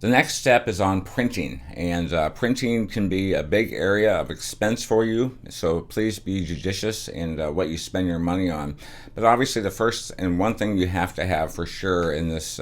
The next step is on printing, and printing can be a big area of expense for you, so please be judicious in what you spend your money on. But obviously the first and one thing you have to have for sure in this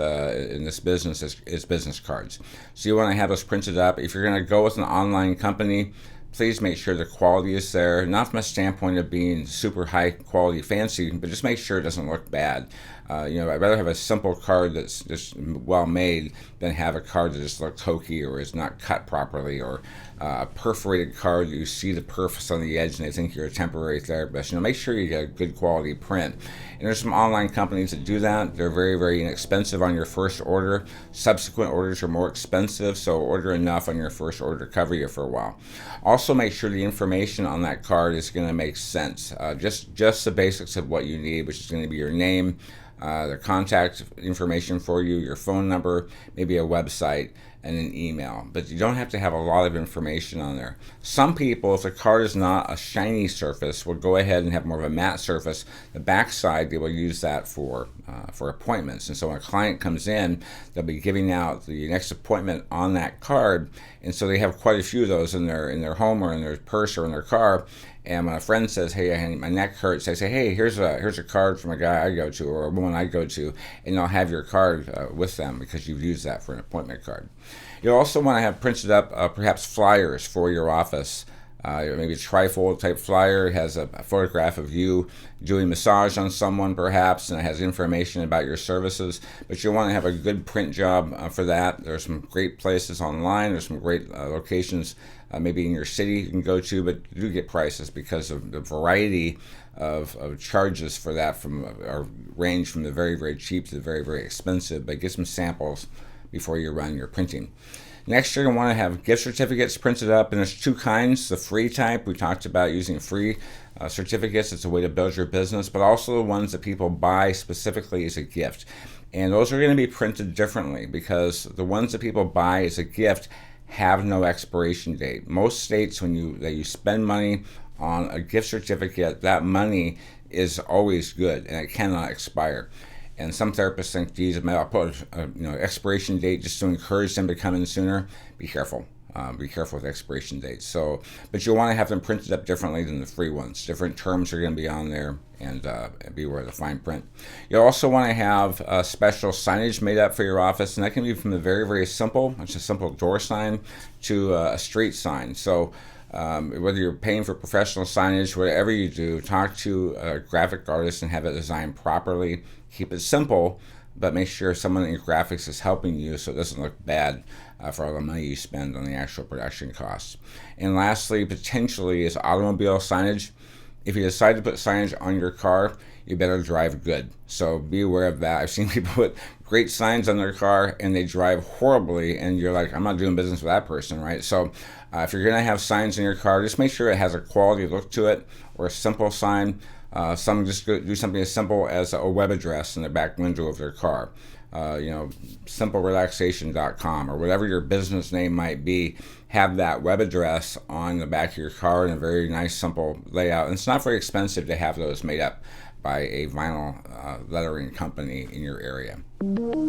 business is business cards. So you want to have those printed up. If you're going to go with an online company, please make sure the quality is there, not from a standpoint of being super high quality fancy, but just make sure it doesn't look bad. I'd rather have a simple card that's just well made than have a card that just looks hokey or is not cut properly, or a perforated card you see the perfs on the edge and they think you're a temporary therapist. Make sure you get a good quality print. And there's some online companies that do that. They're very, very inexpensive on your first order. Subsequent orders are more expensive, so order enough on your first order to cover you for a while. Also, make sure the information on that card is going to make sense. Just the basics of what you need, which is going to be your name, the contact information for you, your phone number, maybe a website, and an email. But you don't have to have a lot of information on there. Some people, if the card is not a shiny surface, will go ahead and have more of a matte surface. The backside, they will use that for appointments. And so when a client comes in, they'll be giving out the next appointment on that card. And so they have quite a few of those in their home or in their purse or in their car. And when a friend says, "Hey, my neck hurts," I say, "Hey, here's a card from a guy I go to or a woman I go to," and they'll have your card with them because you've used that for an appointment card. You'll also want to have printed up perhaps flyers for your office. Maybe a trifold type flyer. It has a photograph of you doing massage on someone perhaps, and it has information about your services. But you'll want to have a good print job for that. There's some great places online. There's some great locations maybe in your city you can go to, but do get prices because of the variety of charges for that range from the very, very cheap to the very, very expensive. But get some samples before you run your printing. Next, you're going to want to have gift certificates printed up, and there's two kinds. The free type, we talked about using free certificates. It's a way to build your business, but also the ones that people buy specifically as a gift. And those are going to be printed differently because the ones that people buy as a gift have no expiration date. Most states, when you spend money on a gift certificate, that money is always good and it cannot expire. And some therapists think, geez, I'll put an expiration date just to encourage them to come in sooner. Be careful. Be careful with expiration dates. But you'll want to have them printed up differently than the free ones. Different terms are going to be on there, and beware of the fine print. You'll also want to have special signage made up for your office, and that can be from the very, very simple, it's a simple door sign, to a street sign. So whether you're paying for professional signage, whatever you do, talk to a graphic artist and have it designed properly. Keep it simple, but make sure someone in your graphics is helping you so it doesn't look bad for all the money you spend on the actual production costs. And lastly, potentially, is automobile signage. If you decide to put signage on your car, you better drive good. So be aware of that. I've seen people put great signs on their car and they drive horribly, and you're like, I'm not doing business with that person, right? So if you're going to have signs in your car, just make sure it has a quality look to it, or a simple sign. Some just do something as simple as a web address in the back window of their car. SimpleRelaxation.com or whatever your business name might be, have that web address on the back of your car in a very nice, simple layout. And it's not very expensive to have those made up by a vinyl lettering company in your area.